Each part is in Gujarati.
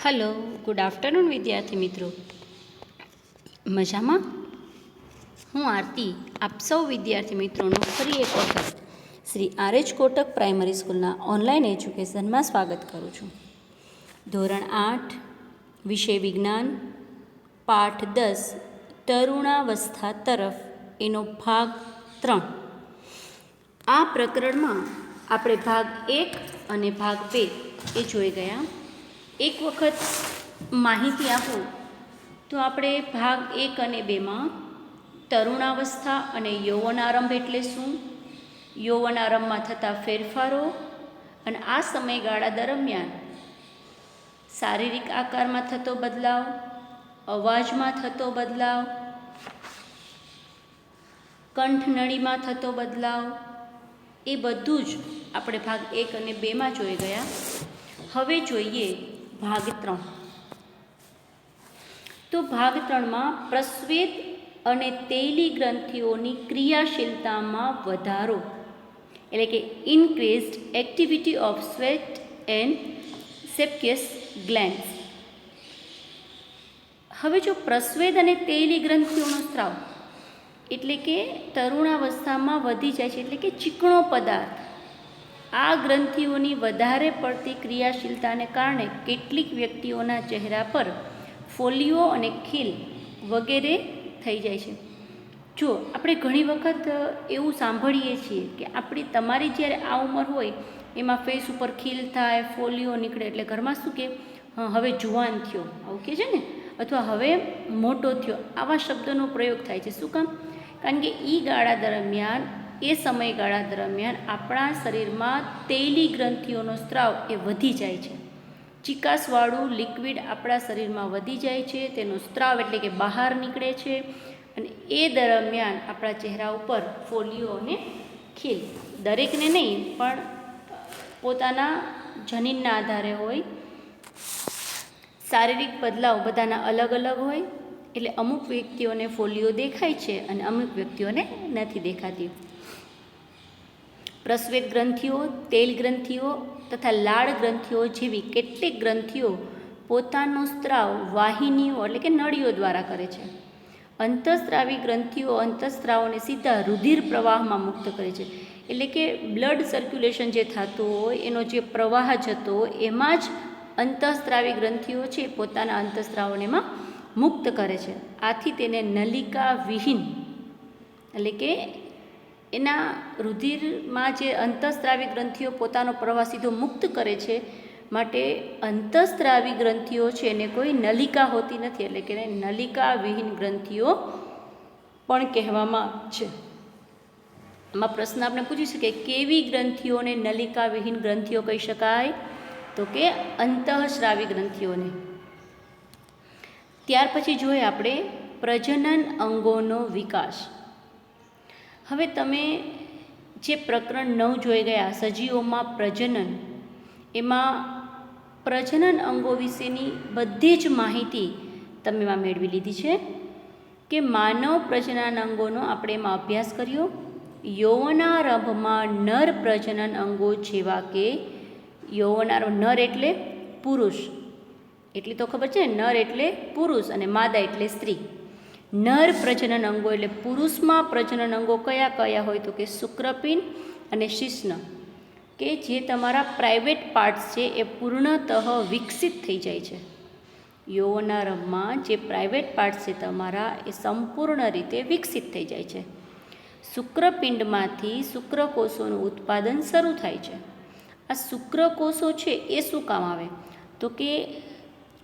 હલો, ગુડ આફ્ટરનૂન વિદ્યાર્થી મિત્રો. મજામાં? હું આરતી આપ સૌ વિદ્યાર્થી મિત્રોનું ફરી એક વખત શ્રી આર.એચ. કોટક પ્રાઇમરી સ્કૂલના ઓનલાઈન એજ્યુકેશનમાં સ્વાગત કરું છું. ધોરણ 8 વિષય વિજ્ઞાન પાઠ 10 તરુણાવસ્થા તરફ એનો ભાગ 3. આ પ્રકરણમાં આપણે ભાગ 1 અને ભાગ 2 એ જોઈ ગયા. એક વખત માહિતી આપું તો આપણે ભાગ 1 અને 2માં તરુણાવસ્થા અને યૌવનારંભ એટલે શું, યૌવનારંભમાં થતા ફેરફારો અને આ સમયગાળા દરમિયાન શારીરિક આકારમાં થતો બદલાવ, અવાજમાં થતો બદલાવ, કંઠનળીમાં થતો બદલાવ, એ બધું જ આપણે ભાગ 1 અને 2માં જોઈ ગયા. હવે જોઈએ ભાગ 3. તો ભાગ 3માં પ્રસ્વેદ અને તૈલી ગ્રંથિઓની ક્રિયાશીલતામાં વધારો એટલે કે increased activity of sweat and sebaceous glands. હવે જો પ્રસ્વેદ અને તૈલી ગ્રંથિઓનો સ્ત્રાવ એટલે કે તરુણાવસ્થામાં વધી જાય છે, એટલે કે ચીકણો પદાર્થ, આ ગ્રંથિઓની વધારે પડતી ક્રિયાશીલતાને કારણે કેટલીક વ્યક્તિઓના ચહેરા પર ફોલ્લીઓ અને ખીલ વગેરે થઈ જાય છે. જો આપણે ઘણી વખત એવું સાંભળીએ છીએ કે તમારી જ્યારે આ ઉંમર હોય એમાં ફેસ ઉપર ખીલ થાય, ફોલ્લીઓ નીકળે એટલે ઘરમાં શું કે હવે જુવાન થયો આવું કહે છે ને, અથવા હવે મોટો થયો, આવા શબ્દોનો પ્રયોગ થાય છે. શું કામ? કારણ કે એ સમયગાળા દરમિયાન આપણા શરીરમાં તૈલી ગ્રંથિઓનો સ્ત્રાવ એ વધી જાય છે. ચીકાસવાળું લિક્વિડ આપણા શરીરમાં વધી જાય છે, તેનો સ્ત્રાવ એટલે કે બહાર નીકળે છે અને એ દરમિયાન આપણા ચહેરા ઉપર ફોલ્લીઓ અને ખીલ, દરેકને નહીં પણ પોતાના જનીનના આધારે હોય, શારીરિક બદલાવ બધાના અલગ અલગ હોય, એટલે અમુક વ્યક્તિઓને ફોલ્લીઓ દેખાય છે અને અમુક વ્યક્તિઓને નથી દેખાતી. પ્રસ્વેદ ગ્રંથિઓ, તેલ ગ્રંથિઓ તથા લાળ ગ્રંથિઓ જેવી કેટલીક ગ્રંથિઓ પોતાનો સ્ત્રાવ વાહિનીઓ એટલે કે નળીઓ દ્વારા કરે છે. અંતઃસ્ત્રાવી ગ્રંથિઓ અંતઃસ્ત્રાવોને સીધા રુધિર પ્રવાહમાં મુક્ત કરે છે, એટલે કે બ્લડ સર્ક્યુલેશન જે થતું હોય, એનો જે પ્રવાહ જતો હોય એમાં જ અંતઃસ્ત્રાવી ગ્રંથિઓ છે પોતાના અંતઃસ્ત્રાવોને એમાં મુક્ત કરે છે. આથી તેને નલિકા વિહીન એટલે કે એના રુધિરમાં જે અંતઃસ્ત્રાવી ગ્રંથિઓ પોતાનો પ્રવાહ સીધો મુક્ત કરે છે, માટે અંતઃસ્ત્રાવી ગ્રંથિઓ છે એને કોઈ નલિકા હોતી નથી, એટલે કે નલિકા વિહીન ગ્રંથિઓ પણ કહેવામાં છે. આમાં પ્રશ્ન આપણે પૂછી શકીએ કેવી ગ્રંથિઓને નલિકા વિહીન ગ્રંથિઓ કહી શકાય? તો કે અંતઃસ્રાવી ગ્રંથિઓને. ત્યાર પછી જોઈએ આપણે પ્રજનન અંગોનો વિકાસ. હવે તમે જે પ્રકરણ 9 જોઈ ગયા સજીવોમાં પ્રજનન, એમાં પ્રજનન અંગો વિશેની બધી જ માહિતી તમે એમાં મેળવી લીધી છે કે માનવ પ્રજનન અંગોનો આપણે એમાં અભ્યાસ કર્યો. યૌવનારંભમાં નર પ્રજનન અંગો જેવા કે યૌવનારંભ, નર એટલે પુરુષ, એટલી તો ખબર છે, નર એટલે પુરુષ અને માદા એટલે સ્ત્રી. નર પ્રજનન અંગો એટલે પુરુષમાં પ્રજનન અંગો કયા કયા હોય? તો કે શુક્રપિંડ અને શિશ્ન, કે જે તમારા પ્રાઇવેટ પાર્ટ્સ છે એ પૂર્ણતઃ વિકસિત થઈ જાય છે. યૌવનારંભમાં જે પ્રાઇવેટ પાર્ટ્સ છે તમારા એ સંપૂર્ણ રીતે વિકસિત થઈ જાય છે. શુક્રપિંડમાંથી શુક્રકોષોનું ઉત્પાદન શરૂ થાય છે. આ શુક્રકોષો છે એ શું કામ આવે? તો કે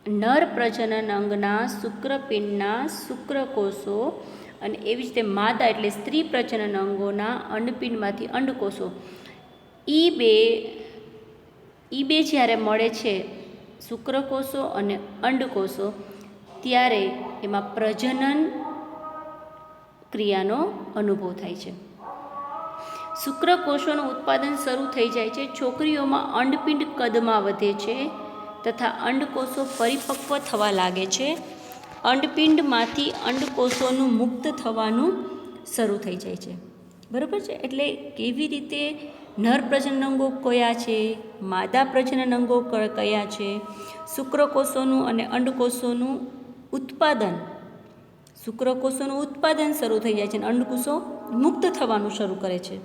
નર પ્રજનન અંગના શુક્રપિંડના શુક્રકોષો અને એવી જ રીતે માદા એટલે સ્ત્રી પ્રજનન અંગોના અંડપિંડમાંથી અંડકોષો, એ બે જ્યારે મળે છે શુક્રકોષો અને અંડકોષો, ત્યારે એમાં પ્રજનન ક્રિયાનો અનુભવ થાય છે. શુક્રકોષોનું ઉત્પાદન શરૂ થઈ જાય છે. છોકરીઓમાં અંડપિંડ કદમાં વધે છે તથા અંડકોષો પરિપક્વ થવા લાગે છે. અંડપિંડમાંથી અંડકોષોનું મુક્ત થવાનું શરૂ થઈ જાય છે. બરાબર છે? એટલે કેવી રીતે નર પ્રજનન અંગો કયા છે, માદા પ્રજનન અંગો કયા છે, શુક્રકોષોનું અને અંડકોષોનું ઉત્પાદન, શુક્રકોષોનું ઉત્પાદન શરૂ થઈ જાય છે અને અંડકોષો મુક્ત થવાનું શરૂ કરે છે.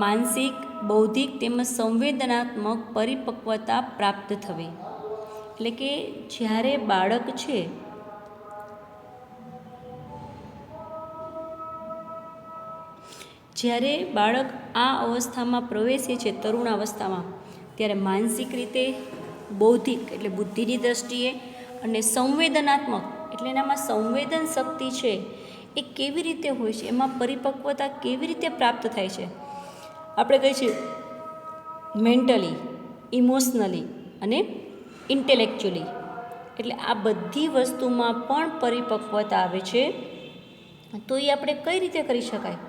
માનસિક, બૌદ્ધિક તેમજ સંવેદનાત્મક પરિપક્વતા પ્રાપ્ત થવી, એટલે કે જ્યારે બાળક છે જ્યારે બાળક આ અવસ્થામાં પ્રવેશે છે, તરુણાવસ્થામાં, ત્યારે માનસિક રીતે, બૌદ્ધિક એટલે બુદ્ધિની દ્રષ્ટિએ અને સંવેદનાત્મક એટલે એનામાં સંવેદન શક્તિ છે એ કેવી રીતે હોય છે, એમાં પરિપક્વતા કેવી રીતે પ્રાપ્ત થાય છે. આપણે કહીએ છીએ મેન્ટલી, ઇમોશનલી અને ઇન્ટેલેક્ચ્યુઅલી, એટલે આ બધી વસ્તુમાં પણ પરિપક્વતા આવે છે. તો એ આપણે કઈ રીતે કરી શકાય?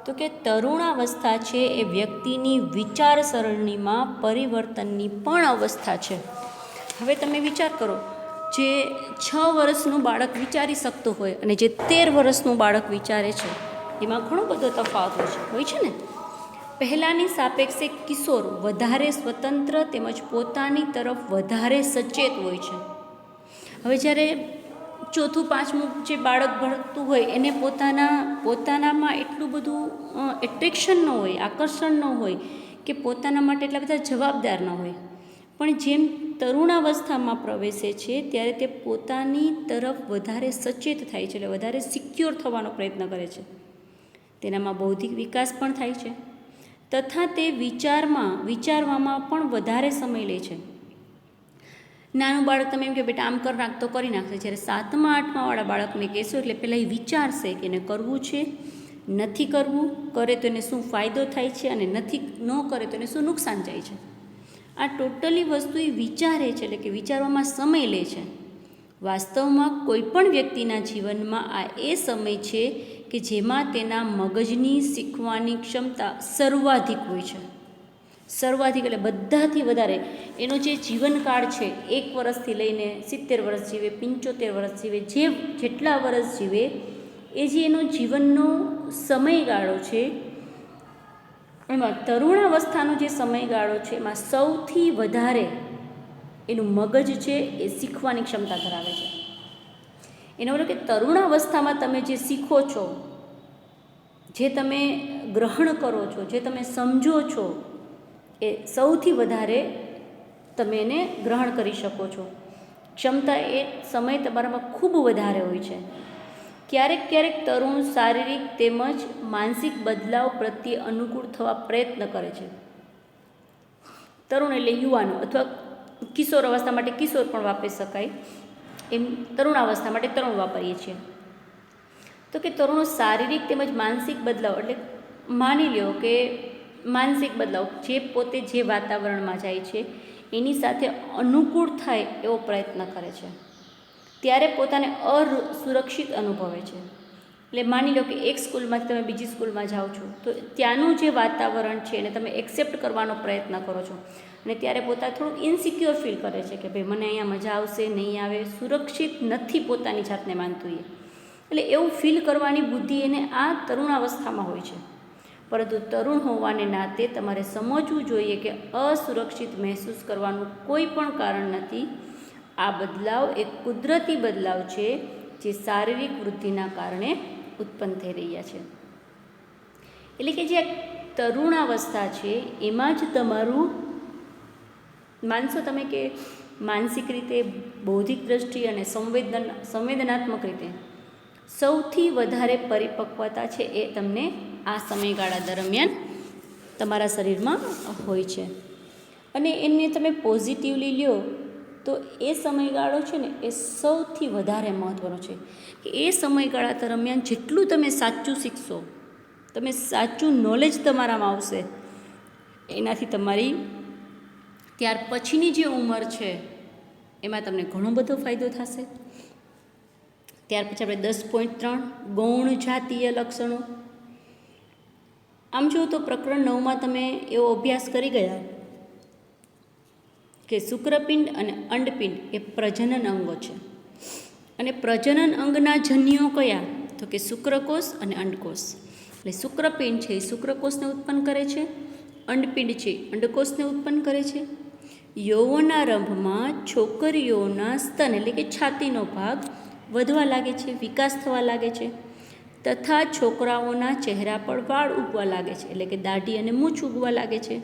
તો કે તરુણાવસ્થા છે એ વ્યક્તિની વિચારસરણીમાં પરિવર્તનની પણ અવસ્થા છે. હવે તમે વિચાર કરો, જે 6 વર્ષનું બાળક વિચારી શકતું હોય અને જે 13 વર્ષનું બાળક વિચારે છે, એમાં ઘણો બધો તફાવત હોય છે ને. પહેલાંની સાપેક્ષે કિશોર વધારે સ્વતંત્ર તેમજ પોતાની તરફ વધારે સચેત હોય છે. હવે જ્યારે 4થું 5મું જે બાળક ભણતું હોય એને પોતાનામાં એટલું બધું એટ્રેક્શન ન હોય, આકર્ષણ ન હોય કે પોતાના માટે એટલા બધા જવાબદાર ન હોય. પણ જેમ તરુણાવસ્થામાં પ્રવેશે છે ત્યારે તે પોતાની તરફ વધારે સચેત થાય છે, એટલે વધારે સિક્યોર થવાનો પ્રયત્ન કરે છે. તેનામાં બૌદ્ધિક વિકાસ પણ થાય છે તથા તે વિચારવામાં પણ વધારે સમય લે છે. નાનું બાળક તમે એમ કે બેટા આમ કર નાખ તો કરી નાખશે. જ્યારે 7મા 8મા વાળા બાળકને કહેશો એટલે પહેલાં એ વિચારશે કે એને કરવું છે, નથી કરવું, કરે તો એને શું ફાયદો થાય છે અને ન કરે તો એને શું નુકસાન જાય છે. આ ટોટલી વસ્તુ એ વિચારે છે, એટલે કે વિચારવામાં સમય લે છે. વાસ્તવમાં કોઈપણ વ્યક્તિના જીવનમાં આ એ સમય છે કે જેમાં તેના મગજની શીખવાની ક્ષમતા સર્વાધિક હોય છે. સર્વાધિક એટલે બધાથી વધારે. એનો જે જીવનકાળ છે 1 વર્ષથી લઈને 70 વર્ષ જીવે, 75 વર્ષ જીવે, જેટલા વર્ષ જીવે એ જે એનો જીવનનો સમયગાળો છે, એમાં તરુણાવસ્થાનો જે સમયગાળો છે એમાં સૌથી વધારે એનું મગજ છે એ શીખવાની ક્ષમતા ધરાવે છે. એનો મતલબ કે તરુણાવસ્થામાં તમે જે શીખો છો, જે તમે ગ્રહણ કરો છો, જે તમે સમજો છો, એ સૌથી વધારે તમે એને ગ્રહણ કરી શકો છો. ક્ષમતા એ સમય તમારામાં ખૂબ વધારે હોય છે. ક્યારેક તરુણ શારીરિક તેમજ માનસિક બદલાવ પ્રત્યે અનુકૂળ થવા પ્રયત્ન કરે છે. તરુણ એટલે યુવાનો અથવા કિશોર અવસ્થા માટે કિશોર પણ વાપરી શકાય, એમ તરુણાવસ્થા માટે તરુણ વાપરીએ છીએ. તો કે તરુણો શારીરિક તેમજ માનસિક બદલાવ એટલે માની લો કે માનસિક બદલાવ જે પોતે જે વાતાવરણમાં જાય છે એની સાથે અનુકૂળ થાય એવો પ્રયત્ન કરે છે. ત્યારે પોતાને અસુરક્ષિત અનુભવે છે. એટલે માની લો કે એક સ્કૂલમાંથી તમે બીજી સ્કૂલમાં જાઓ છો તો ત્યાંનું જે વાતાવરણ છે એને તમે એક્સેપ્ટ કરવાનો પ્રયત્ન કરો છો અને ત્યારે પોતા થોડુંક ઇનસિક્યોર ફીલ કરે છે કે ભાઈ મને અહીંયા મજા આવશે, નહીં આવે, સુરક્ષિત નથી પોતાની જાતને માનતું એ. એટલે એવું ફીલ કરવાની બુદ્ધિ એને આ તરુણાવસ્થામાં હોય છે. પરંતુ તરુણ હોવાને નાતે તમારે સમજવું જોઈએ કે અસુરક્ષિત મહેસૂસ કરવાનું કોઈ પણ કારણ નથી. આ બદલાવ એક કુદરતી બદલાવ છે જે શારીરિક વૃદ્ધિના કારણે ઉત્પન્ન થઈ રહ્યા છે. એટલે કે જે તરુણાવસ્થા છે એમાં જ તમારું માનશો તમે કે માનસિક રીતે, બૌદ્ધિક દ્રષ્ટિ અને સંવેદનાત્મક રીતે સૌથી વધારે પરિપક્વતા છે એ તમને આ સમયગાળા દરમિયાન તમારા શરીરમાં હોય છે. અને એને તમે પોઝિટિવલી લ્યો તો એ સમયગાળો છે ને એ સૌથી વધારે મહત્ત્વનો છે કે એ સમયગાળા દરમિયાન જેટલું તમે સાચું શીખશો, તમે સાચું નોલેજ તમારામાં આવશે, એનાથી તમારી ત્યાર પછીની જે ઉંમર છે એમાં તમને ઘણો બધો ફાયદો થશે. ત્યાર પછી આપણે 10.3 ગૌણ જાતીય લક્ષણો. આમ જુઓ તો પ્રકરણ 9માં તમે એવો અભ્યાસ કરી ગયા કે શુક્રપિંડ અને અંડપિંડ એ પ્રજનન અંગો છે. અને પ્રજનન અંગના જન્યો કયા? તો કે શુક્રકોષ અને અંડકોષ. એટલે શુક્રપિંડ છે એ શુક્રકોષને ઉત્પન્ન કરે છે, અંડપિંડ છે અંડકોષને ઉત્પન્ન કરે છે. યૌવનારંભમાં છોકરીઓના સ્તન એટલે કે છાતીનો ભાગ વધવા લાગે છે, વિકાસ થવા લાગે છે, તથા છોકરાઓના ચહેરા પર વાળ ઉગવા લાગે છે, એટલે કે દાઢી અને મૂછ ઉગવા લાગે છે.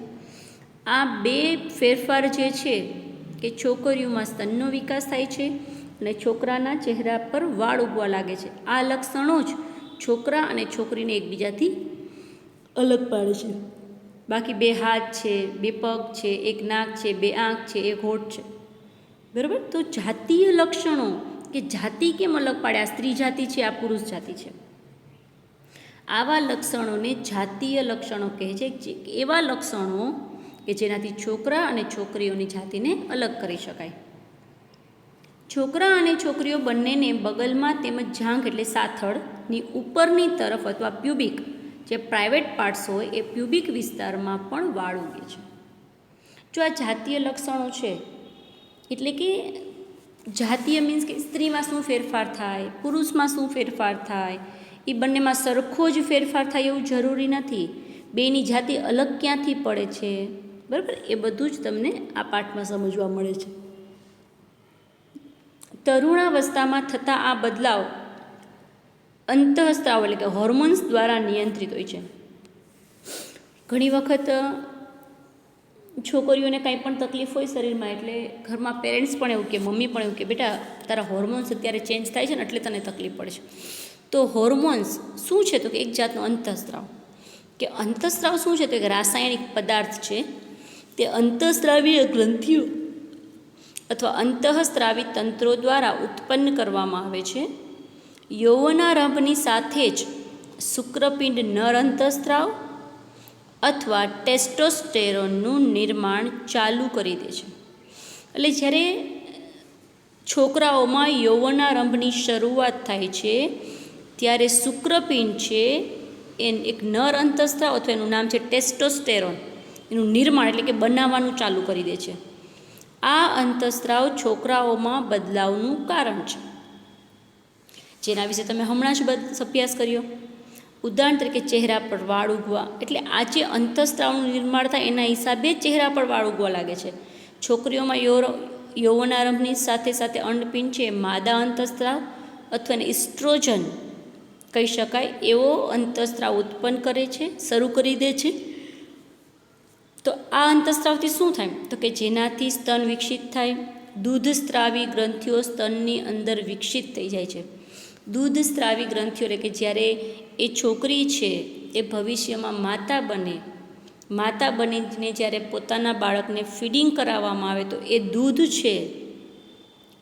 આ બે ફેરફાર જે છે કે છોકરીઓમાં સ્તનનો વિકાસ થાય છે અને છોકરાના ચહેરા પર વાળ ઉગવા લાગે છે. આ લક્ષણો જ છોકરા અને છોકરીને એકબીજાથી અલગ પાડે છે. બાકી બે હાથ છે, બે પગ છે, એક નાક છે, બે આંખ છે, એક હોઠ છે, બરાબર. તો જાતીય લક્ષણો કે જાતિ કેમ અલગ પાડે, આ સ્ત્રી જાતિ છે, આ પુરુષ જાતિ છે, આવા લક્ષણોને જાતીય લક્ષણો કહે છે. એવા લક્ષણો કે જેનાથી છોકરા અને છોકરીઓની જાતિને અલગ કરી શકાય. છોકરા અને છોકરીઓ બંનેને બગલમાં તેમજ જાંઘ એટલે સાથળની ઉપરની તરફ અથવા પ્યુબિક જે પ્રાઇવેટ પાર્ટ્સ હોય એ પ્યુબિક વિસ્તારમાં પણ વાળ ઉગે છે. જો આ જાતીય લક્ષણો છે એટલે કે જાતીય મીન્સ કે સ્ત્રીમાં શું ફેરફાર થાય, પુરુષમાં શું ફેરફાર થાય, એ બંનેમાં સરખો જ ફેરફાર થાય એવું જરૂરી નથી. બેની જાતિ અલગ ક્યાંથી પડે છે, બરાબર, એ બધું જ તમને આ પાઠમાં સમજવા મળે છે. તરુણાવસ્થામાં થતા આ બદલાવ અંતઃસ્ત્રાવ એટલે કે હોર્મોન્સ દ્વારા નિયંત્રિત હોય છે. ઘણી વખત છોકરીઓને કંઈ પણ તકલીફ હોય શરીરમાં એટલે ઘરમાં પેરેન્ટ્સ પણ એવું કે, મમ્મી પણ એવું કે, બેટા તારા હોર્મોન્સ અત્યારે ચેન્જ થાય છે ને એટલે તને તકલીફ પડે છે. તો હોર્મોન્સ શું છે તો કે એક જાતનો અંતઃસ્ત્રાવ. કે અંતઃસ્ત્રાવ શું છે તો એક રાસાયણિક પદાર્થ છે. તે અંતઃસ્ત્રાવીય ગ્રંથિઓ અથવા અંતઃસ્ત્રાવી તંત્રો દ્વારા ઉત્પન્ન કરવામાં આવે છે. યૌવનારંભની સાથે જ શુક્રપિંડ નર અંતઃસ્ત્રાવ અથવા ટેસ્ટોસ્ટેરોનનું નિર્માણ ચાલુ કરી દે છે. એટલે જ્યારે છોકરાઓમાં યૌવનારંભની શરૂઆત થાય છે ત્યારે શુક્રપિંડ છે એ એક નર અંતઃસ્ત્રાવ અથવા એનું નામ છે ટેસ્ટોસ્ટેરોન, એનું નિર્માણ એટલે કે બનાવવાનું ચાલુ કરી દે છે. આ અંતઃસ્ત્રાવ છોકરાઓમાં બદલાવનું કારણ છે, જેના વિશે તમે હમણાં જ અભ્યાસ કર્યો. ઉદાહરણ તરીકે ચહેરા પર વાળ ઉગવા, એટલે આ જે અંતઃસ્ત્રાવનું નિર્માણ થાય એના હિસાબે ચહેરા પર વાળ ઉગવા લાગે છે. છોકરીઓમાં યૌવનારંભની સાથે સાથે અંડપિંડ છે માદા અંતઃસ્ત્રાવ અથવા ઇસ્ટ્રોજન કહી શકાય એવો અંતઃસ્ત્રાવ ઉત્પન્ન કરે છે, શરૂ કરી દે છે. તો આ અંતઃસ્ત્રાવથી શું થાય તો કે જેનાથી સ્તન વિકસિત થાય, દૂધસ્ત્રાવી ગ્રંથિઓ સ્તનની અંદર વિકસિત થઈ જાય છે. દૂધસ્ત્રાવી ગ્રંથિઓ એટલે કે જ્યારે એ છોકરી છે એ ભવિષ્યમાં માતા બનીને જ્યારે પોતાના બાળકને ફીડિંગ કરાવવામાં આવે તો એ દૂધ છે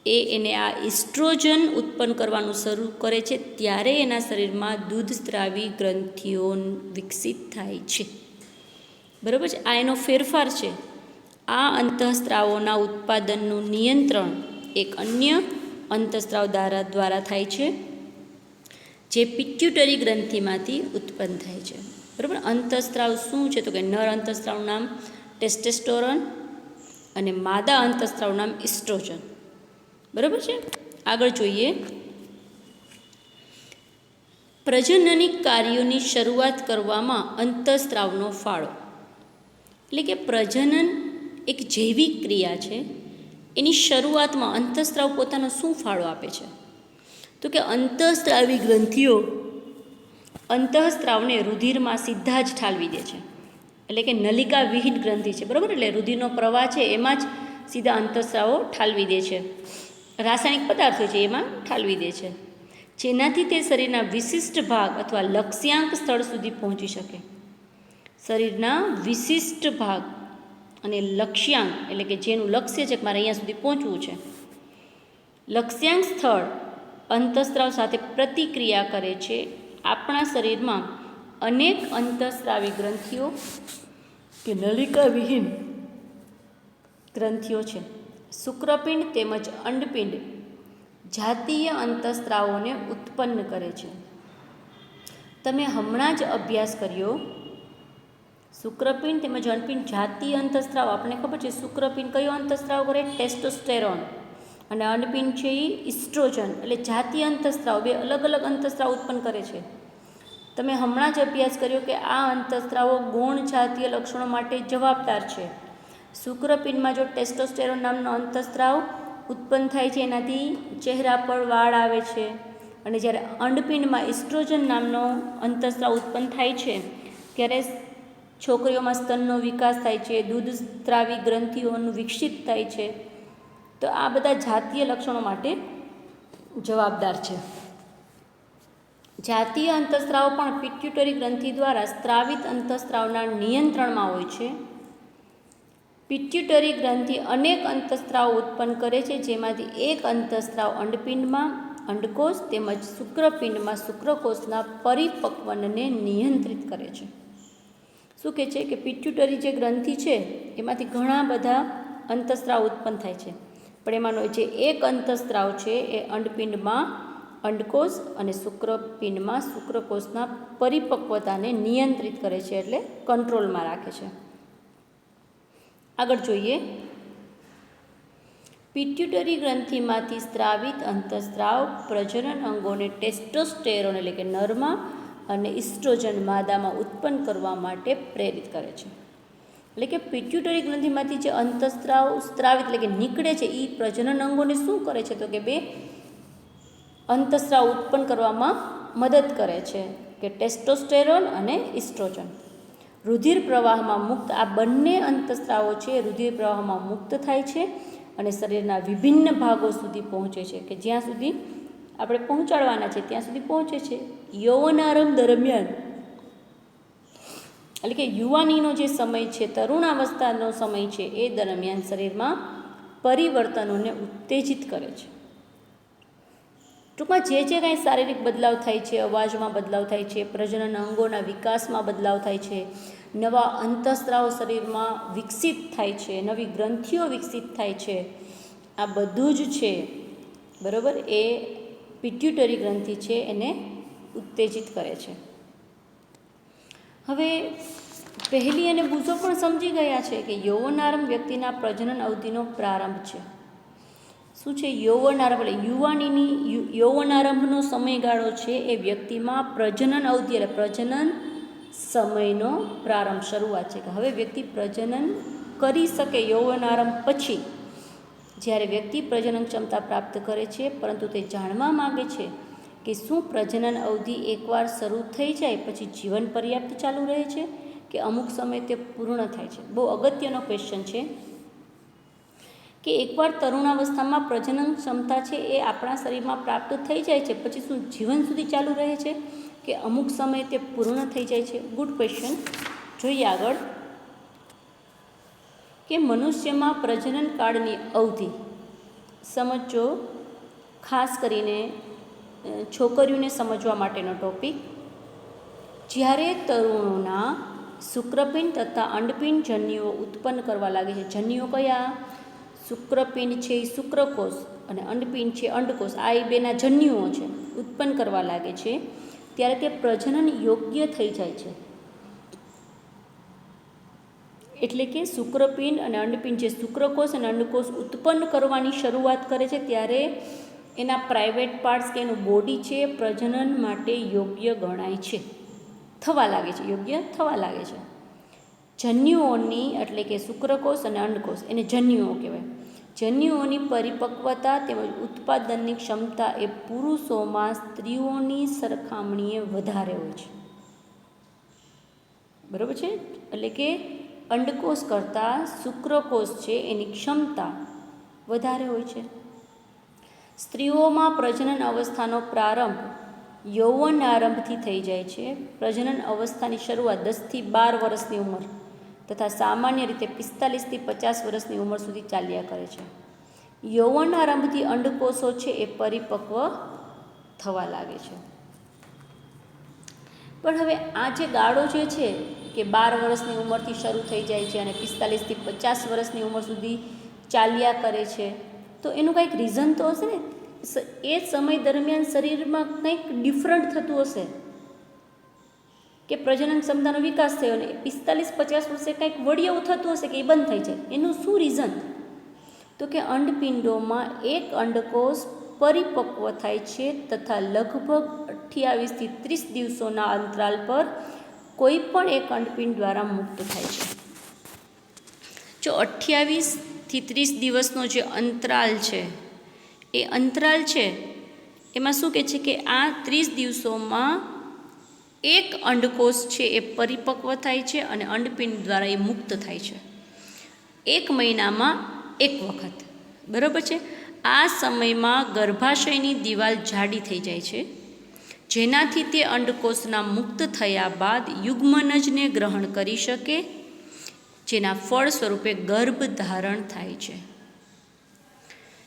એ એને આ ઇસ્ટ્રોજન ઉત્પન્ન કરવાનું શરૂ કરે છે, ત્યારે એના શરીરમાં દૂધસ્ત્રાવી ગ્રંથિઓ વિકસિત થાય છે. બરાબર છે, આ એનો ફેરફાર છે. આ અંતઃસ્ત્રાવોના ઉત્પાદનનું નિયંત્રણ એક અન્ય અંતઃસ્ત્રાવ દ્વારા થાય છે જે પિટ્યુટરી ગ્રંથિમાંથી ઉત્પન્ન થાય છે. બરાબર, અંતઃસ્ત્રાવ શું છે તો કે નર અંતઃસ્ત્રાવનું નામ ટેસ્ટોસ્ટેરોન અને માદા અંતઃસ્ત્રાવનું નામ ઇસ્ટ્રોજન. બરાબર છે. આગળ જોઈએ, પ્રજનનિક કાર્યોની શરૂઆત કરવામાં અંતઃસ્ત્રાવનો ફાળો. એટલે કે પ્રજનન એક જૈવિક ક્રિયા છે, એની શરૂઆતમાં અંતઃસ્ત્રાવ પોતાનો શું ફાળો આપે છે તો કે અંતઃસ્ત્રાવી ગ્રંથિઓ અંતઃસ્ત્રાવને રુધિરમાં સીધા જ ઠાલવી દે છે. એટલે કે નલિકા વિહીન ગ્રંથિ છે, બરાબર, એટલે રુધિરનો પ્રવાહ છે એમાં જ સીધા અંતઃસ્ત્રાવો ઠાલવી દે છે. રાસાયણિક પદાર્થો છે એમાં ઠાલવી દે છે, જેનાથી તે શરીરના વિશિષ્ટ ભાગ અથવા લક્ષ્યાંક સ્થળ સુધી પહોંચી શકે. શરીરના વિશિષ્ટ ભાગ અને લક્ષ્યાંક એટલે કે જેનું લક્ષ્ય છે કે મારે અહીંયા સુધી પહોંચવું છે, લક્ષ્યાંક સ્થળ અંતઃસ્ત્રાવ સાથે પ્રતિક્રિયા કરે છે. આપણા શરીરમાં અનેક અંતઃસ્ત્રાવી ગ્રંથિઓ કે નલિકા વિહીન ગ્રંથિઓ છે. શુક્રપિંડ તેમજ અંડપિંડ જાતીય અંતઃસ્ત્રાવોને ઉત્પન્ન કરે છે. તમે હમણાં જ અભ્યાસ કર્યો, શુક્રપિંડ તેમજ અંડપિંડ જાતીય અંતઃસ્ત્રાવ. આપણને ખબર છે શુક્રપિંડ કયો અંતઃસ્ત્રાવ કરે, ટેસ્ટોસ્ટેરોન, અને અંડપિંડ છે એ ઇસ્ટ્રોજન. એટલે જાતીય અંતઃસ્ત્રાવ બે અલગ અલગ અંતઃસ્ત્રાવ ઉત્પન્ન કરે છે. તમે હમણાં જ અભ્યાસ કર્યો કે આ અંતઃસ્ત્રાવો ગૌણ જાતીય લક્ષણો માટે જવાબદાર છે. શુક્રપિંડમાં જો ટેસ્ટોસ્ટેરોન નામનો અંતઃસ્ત્રાવ ઉત્પન્ન થાય છે એનાથી ચહેરા પર વાળ આવે છે, અને જ્યારે અંડપિંડમાં ઇસ્ટ્રોજન નામનો અંતઃસ્ત્રાવ ઉત્પન્ન થાય છે ત્યારે છોકરીઓમાં સ્તનનો વિકાસ થાય છે, દૂધસ્ત્રાવી ગ્રંથિઓનું વિકસિત થાય છે. તો આ બધા જાતીય લક્ષણો માટે જવાબદાર છે. જાતીય અંતઃસ્ત્રાવ પણ પિટ્યુટરી ગ્રંથિ દ્વારા સ્ત્રાવિત અંતઃસ્ત્રાવના નિયંત્રણમાં હોય છે. પિટ્યુટરી ગ્રંથિ અનેક અંતઃસ્ત્રાવ ઉત્પન્ન કરે છે, જેમાંથી એક અંતઃસ્ત્રાવ અંડપિંડમાં અંડકોષ તેમજ શુક્રપિંડમાં શુક્રકોષના પરિપક્વનને નિયંત્રિત કરે છે. શું કહે છે કે પિટ્યુટરી જે ગ્રંથિ છે એમાંથી ઘણા બધા અંતઃસ્ત્રાવ ઉત્પન્ન થાય છે, પણ એમાંનો જે એક અંતઃસ્ત્રાવ છે એ અંડપિંડમાં અંડકોષ અને શુક્રપિંડમાં શુક્રકોષના પરિપક્વતાને નિયંત્રિત કરે છે, એટલે કંટ્રોલમાં રાખે છે. આગળ જોઈએ, પિટ્યુટરી ગ્રંથિમાંથી સ્ત્રાવિત અંતઃસ્ત્રાવ પ્રજનન અંગોને ટેસ્ટોસ્ટેરોન એટલે કે નરમાં અને ઇસ્ટ્રોજન માદામાં ઉત્પન્ન કરવા માટે પ્રેરિત કરે છે. એટલે કે પિટ્યુટરી ગ્રંથિમાંથી જે અંતઃસ્ત્રાવ સ્ત્રાવિત એટલે કે નીકળે છે એ પ્રજનન અંગોને શું કરે છે તો કે બે અંતઃસ્ત્રાવ ઉત્પન્ન કરવામાં મદદ કરે છે કે ટેસ્ટોસ્ટેરોન અને ઇસ્ટ્રોજન. રુધિર પ્રવાહમાં મુક્ત આ બંને અંતઃસ્ત્રાવો છે રુધિર પ્રવાહમાં મુક્ત થાય છે અને શરીરના વિભિન્ન ભાગો સુધી પહોંચે છે, કે જ્યાં સુધી આપણે પહોંચાડવાના છે ત્યાં સુધી પહોંચે છે. યૌવનારંભ દરમિયાન એટલે કે યુવાનીનો જે સમય છે, તરુણાવસ્થાનો સમય છે, એ દરમિયાન શરીરમાં પરિવર્તનોને ઉત્તેજિત કરે છે. ટૂંકમાં જે કાંઈ શારીરિક બદલાવ થાય છે, અવાજમાં બદલાવ થાય છે, પ્રજનન અંગોના વિકાસમાં બદલાવ થાય છે, નવા અંતઃસ્ત્રાવો શરીરમાં વિકસિત થાય છે, નવી ગ્રંથિઓ વિકસિત થાય છે, આ બધું જ છે બરાબર એ પિટ્યુટરી ગ્રંથિ છે એને ઉત્તેજિત કરે છે. હવે પહેલી અને બુઝો પણ સમજી ગયા છે કે યૌવનારંભ વ્યક્તિના પ્રજનન અવધિનો પ્રારંભ છે. શું છે યૌવનારંભ? એટલે યૌવનારંભનો સમયગાળો છે એ વ્યક્તિમાં પ્રજનન અવધિ એટલે પ્રજનન સમયનો પ્રારંભ શરૂઆત છે, કે હવે વ્યક્તિ પ્રજનન કરી શકે યૌવનારંભ પછી. જ્યારે વ્યક્તિ પ્રજનન ક્ષમતા પ્રાપ્ત કરે છે, પરંતુ તે જાણવા માગે છે કે શું પ્રજનન અવધિ એકવાર શરૂ થઈ જાય પછી જીવન પર્યાપ્ત ચાલુ રહે છે કે અમુક સમય તે પૂર્ણ થાય છે. બહુ અગત્યનો ક્વેશ્ચન છે કે એકવાર તરુણાવસ્થામાં પ્રજનન ક્ષમતા છે એ આપણા શરીરમાં પ્રાપ્ત થઈ જાય છે પછી શું જીવન સુધી ચાલુ રહે છે કે અમુક સમય તે પૂર્ણ થઈ જાય છે? Good question. જોઈએ આગળ કે મનુષ્યમાં પ્રજનન કાળની અવધિ સમજો, ખાસ કરીને છોકરીઓને સમજવા માટેનો ટોપિક. જ્યારે તરુણોના શુક્રપિંડ તથા અંડપિંડ જન્યુઓ ઉત્પન્ન કરવા લાગે છે. જન્યુઓ કયા? શુક્રપિંડ છે એ શુક્રકોષ અને અંડપિંડ છે અંડકોષ, આ એ બેના જન્યુઓ છે, ઉત્પન્ન કરવા લાગે છે ત્યારે તે પ્રજનન યોગ્ય થઈ જાય છે. એટલે કે શુક્રપિંડ અને અંડપિંડ જે શુક્રકોષ અને અંડકોષ ઉત્પન્ન કરવાની શરૂઆત કરે છે ત્યારે એના પ્રાઇવેટ પાર્ટ્સ કે એનું બોડી છે પ્રજનન માટે યોગ્ય ગણાય છે, થવા લાગે છે, યોગ્ય થવા લાગે છે. જન્યુઓની એટલે કે શુક્રકોષ અને અંડકોષ એને જન્યુઓ કહેવાય. જન્યુઓની પરિપક્વતા તેમજ ઉત્પાદનની ક્ષમતા એ પુરુષોમાં સ્ત્રીઓની સરખામણીએ વધારે હોય છે. બરાબર છે? એટલે કે અંડકોષ કરતાં શુક્રકોષ છે એની ક્ષમતા વધારે હોય છે. સ્ત્રીઓમાં પ્રજનન અવસ્થાનો પ્રારંભ યૌવન આરંભથી થઈ જાય છે. પ્રજનન અવસ્થાની શરૂઆત 10 થી 12 વર્ષની ઉંમર તથા સામાન્ય રીતે 45 થી 50 વર્ષની ઉંમર સુધી ચાલ્યા કરે છે. યૌવન આરંભથી અંડકોષો છે એ પરિપક્વ થવા લાગે છે. પણ હવે આ જે ગાળો જે છે કે 12 વર્ષની ઉંમરથી શરૂ થઈ જાય છે અને 45 થી 50 વર્ષની ઉંમર સુધી ચાલ્યા કરે છે, તો એનું કંઈક રીઝન તો હશે ને. એ સમય દરમિયાન શરીરમાં કંઈક ડિફરન્ટ થતું હશે કે પ્રજનન ક્ષમતાનો વિકાસ થયો અને 45-50 વર્ષે કંઈક વળી એવું થતું હશે કે એ બંધ થઈ જાય. એનું શું રીઝન? તો કે અંડપિંડોમાં એક અંડકોષ પરિપક્વ થાય છે તથા લગભગ 28થી 30 દિવસોના અંતરાલ પર કોઈ પણ એક અંડપિંડ દ્વારા મુક્ત થાય છે. જો 28થી 30 દિવસનો જે અંતરાલ છે એ અંતરાલ છે એમાં શું કહે છે કે આ 30 દિવસોમાં એક અંડકોષ છે એ પરિપક્વ થાય છે અને અંડપિંડ દ્વારા એ મુક્ત થાય છે. 1 મહિનામાં એક વખત, બરાબર છે. આ સમયમાં ગર્ભાશયની દિવાલ જાડી થઈ જાય છે, જેનાથી તે અંડકોષના મુક્ત થયા બાદ યુગ્મનજને ગ્રહણ કરી શકે, જેના ફળ સ્વરૂપે ગર્ભ ધારણ થાય છે.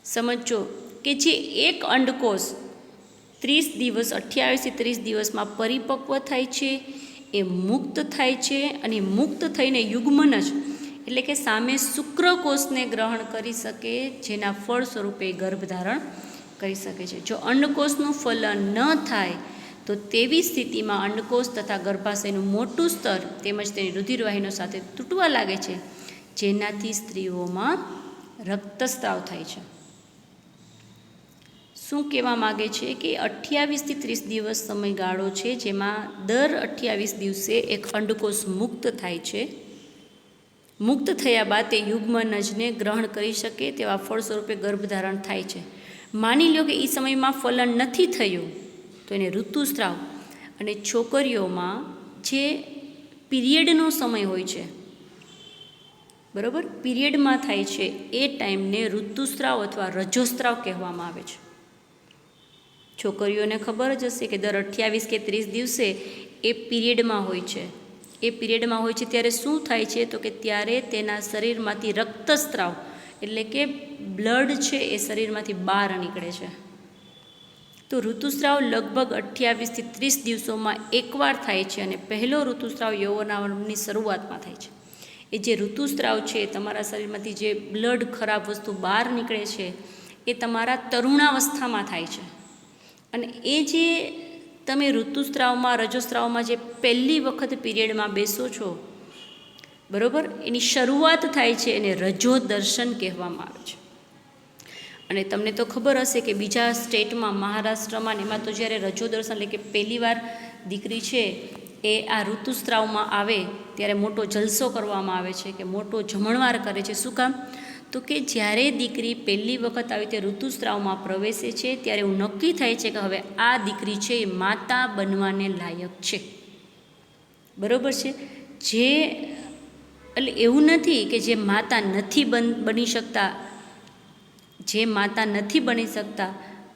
સમજો કે જે એક અંડકોષ 30 દિવસ 28થી 30 દિવસમાં પરિપક્વ થાય છે, એ મુક્ત થાય છે અને મુક્ત થઈને યુગ્મનજ એટલે કે સામે શુક્રકોષને ગ્રહણ કરી શકે, જેના ફળ સ્વરૂપે ગર્ભધારણ કરી શકે છે. જો અંડકોષનું ફલન ન થાય તો તેવી સ્થિતિમાં અંડકોષ તથા ગર્ભાશયનું મોટું સ્તર તેમજ તેની રુધિરવાહિનીઓ સાથે તૂટવા લાગે છે, જેનાથી સ્ત્રીઓમાં રક્તસ્રાવ થાય છે. શું કહેવા માગે છે કે 28થી 30 દિવસ સમયગાળો છે, જેમાં દર 28 દિવસે એક અંડકોષ મુક્ત થાય છે. મુક્ત થયા બાદ તે યુગ્મનજને ગ્રહણ કરી શકે તેવા ફળ સ્વરૂપે ગર્ભધારણ થાય છે. માની લો કે એ સમયમાં ફલન નથી થયું તો એને ઋતુસ્રાવ, અને છોકરીઓમાં જે પીરિયડનો સમય હોય છે, બરાબર, પીરિયડમાં થાય છે એ ટાઈમને ઋતુસ્રાવ અથવા રજોસ્રાવ કહેવામાં આવે છે. છોકરીઓને ખબર જ હશે કે દર 28 કે 30 દિવસે એ પીરિયડમાં હોય છે. એ પીરિયડમાં હોય છે ત્યારે શું થાય છે તો કે ત્યારે તેના શરીરમાંથી રક્તસ્રાવ એટલે કે બ્લડ છે એ શરીરમાંથી બહાર નીકળે છે. તો ઋતુસ્રાવ લગભગ 28થી 30 દિવસોમાં એકવાર થાય છે અને પહેલો ઋતુસ્રાવ યૌવનાવરની શરૂઆતમાં થાય છે. એ જે ઋતુસ્રાવ છે, તમારા શરીરમાંથી જે બ્લડ ખરાબ વસ્તુ બહાર નીકળે છે, એ તમારા તરુણાવસ્થામાં થાય છે. અને એ જે તમે ઋતુસ્રાવમાં રજોસ્રાવમાં જે પહેલી વખત પીરિયડમાં બેસો છો, બરાબર, એની શરૂઆત થાય છે એને રજો દર્શન કહેવામાં આવે છે. અને તમને તો ખબર હશે કે બીજા સ્ટેટમાં, મહારાષ્ટ્રમાં એમાં તો જ્યારે રજો દર્શન એટલે કે પહેલી વાર દીકરી છે એ આ ઋતુસ્રાવમાં આવે ત્યારે મોટો જલસો કરવામાં આવે છે, કે મોટો જમણવાર કરે છે. શું કામ? તો કે જ્યારે દીકરી પહેલી વખત આવી તે ઋતુસ્રાવમાં પ્રવેશે છે ત્યારે એવું નક્કી થાય છે કે હવે આ દીકરી છે એ માતા બનવાને લાયક છે, બરાબર છે. જે એટલે એવું નથી કે જે માતા નથી બની શકતા, જે માતા નથી બની શકતા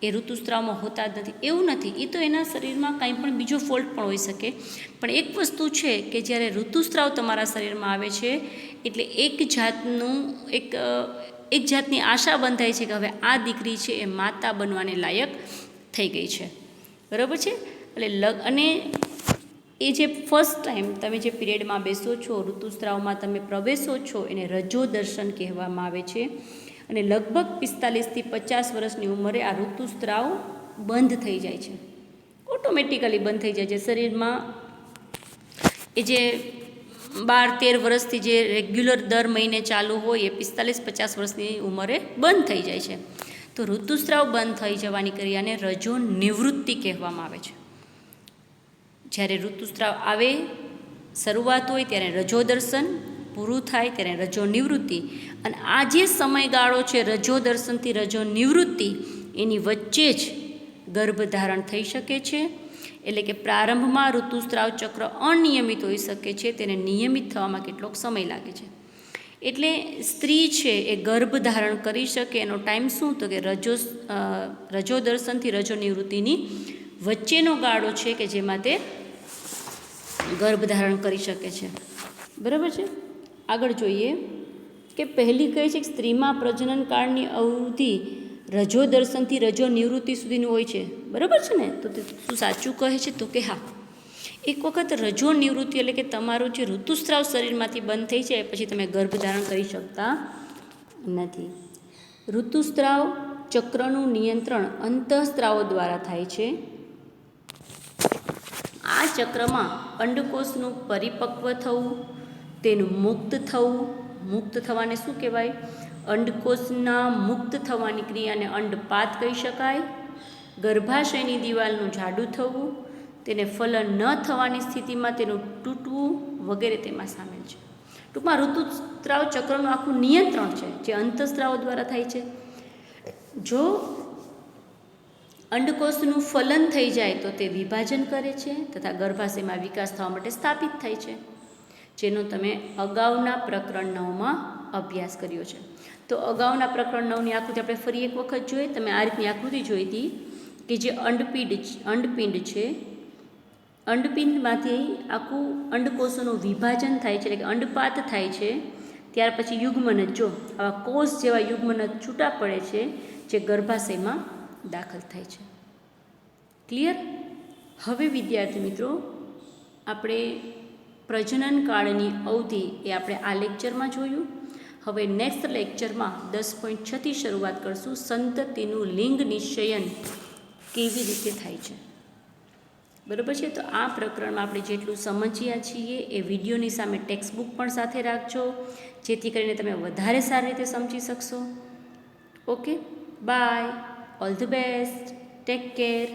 એ ઋતુસ્રાવમાં હોતા જ નથી, એવું નથી. એ તો એના શરીરમાં કાંઈ પણ બીજો ફોલ્ટ પણ હોઈ શકે. પણ એક વસ્તુ છે કે જ્યારે ઋતુસ્રાવ તમારા શરીરમાં આવે છે એટલે એક જાતની આશા બંધાય છે કે હવે આ દીકરી છે એ માતા બનવાને લાયક થઈ ગઈ છે, બરાબર છે. એટલે અને એ જે ફર્સ્ટ ટાઈમ તમે જે પીરિયડમાં બેસો છો, ઋતુસ્રાવમાં તમે પ્રવેશો છો, એને રજો દર્શન કહેવામાં આવે છે. અને લગભગ 45થી 50 વર્ષની ઉંમરે આ ઋતુસ્રાવ બંધ થઈ જાય છે, ઓટોમેટિકલી બંધ થઈ જાય છે. શરીરમાં એ જે 12-13 વર્ષથી જે રેગ્યુલર દર મહિને ચાલુ હોય એ 45-50 વર્ષની ઉંમરે બંધ થઈ જાય છે. તો ઋતુસ્રાવ બંધ થઈ જવાની ક્રિયાને રજો નિવૃત્તિ કહેવામાં આવે છે. જ્યારે ઋતુસ્રાવ આવે, શરૂઆત હોય ત્યારે રજો દર્શન, પૂરું થાય ત્યારે રજો નિવૃત્તિ. અને આ જે સમયગાળો છે રજો દર્શનથી રજો નિવૃત્તિ, એની વચ્ચે જ ગર્ભધારણ થઈ શકે છે. એટલે કે પ્રારંભમાં ઋતુસ્રાવ ચક્ર અનિયમિત હોઈ શકે છે, તેને નિયમિત થવામાં કેટલોક સમય લાગે છે. એટલે સ્ત્રી છે એ ગર્ભધારણ કરી શકે એનો ટાઈમ શું? તો કે રજો દર્શનથી રજો નિવૃત્તિની વચ્ચેનો ગાળો છે કે જેમાં તે ગર્ભધારણ કરી શકે છે, બરાબર છે. આગળ જોઈએ કે પહેલી કહે છે કે સ્ત્રીમાં પ્રજનન કાળની અવધિ રજો દર્શનથી રજો નિવૃત્તિ સુધીનું હોય છે, બરાબર છે ને? તો તે શું સાચું કહે છે? તો કે હા. એક વખત રજો નિવૃત્તિ એટલે કે તમારું જે ઋતુસ્રાવ શરીરમાંથી બંધ થઈ જાય પછી તમે ગર્ભધારણ કરી શકતા નથી. ઋતુસ્રાવ ચક્રનું નિયંત્રણ અંતઃસ્ત્રાવો દ્વારા થાય છે. આ ચક્રમાં અંડકોષનું પરિપક્વ થવું, તેનું મુક્ત થવું, મુક્ત થવાને શું કહેવાય? અંડકોષના મુક્ત થવાની ક્રિયાને અંડપાત કહી શકાય. ગર્ભાશયની દિવાલનું જાડું થવું, તેને ફલન ન થવાની સ્થિતિમાં તેનું તૂટવું વગેરે તેમાં સામેલ છે. ટૂંકમાં ઋતુસ્રાવ ચક્રનું આખું નિયંત્રણ છે જે અંતઃસ્રાવ દ્વારા થાય છે. જો અંડકોષનું ફલન થઈ જાય તો તે વિભાજન કરે છે તથા ગર્ભાશયમાં વિકાસ થવા માટે સ્થાપિત થાય છે, જેનો તમે અગાઉના પ્રકરણ 9માં અભ્યાસ કર્યો છે. તો અગાઉના પ્રકરણ 9ની આકૃતિ આપણે ફરી એક વખત જોઈએ. તમે આ રીતની આકૃતિ જોઈ હતી કે જે અંડપિંડ છે, અંડપિંડમાંથી આખું અંડકોષોનું વિભાજન થાય છે, એટલે કે અંડપાત થાય છે. ત્યાર પછી યુગ્મનજ, જો આવા કોષ જેવા યુગ્મનજ છૂટા પડે છે જે ગર્ભાશયમાં દાખલ થાય છે. ક્લિયર? હવે વિદ્યાર્થી મિત્રો, આપણે પ્રજનન કાળની અવધિ એ આપણે આ લેક્ચરમાં જોયું. હવે નેક્સ્ટ લેક્ચરમાં 10.6 થી શરૂઆત કરશું. સંતતિનું લિંગ નિશ્ચયન કેવી રીતે થાય છે. બરાબર છે? તો આ પ્રકરણમાં આપણે જેટલું સમજ્યા છીએ એ વિડીયોની સામે ટેક્સ્ટબુક પણ સાથે રાખજો, જેથી કરીને તમે વધારે સારી રીતે સમજી શકશો. Okay, bye, all the best, take care.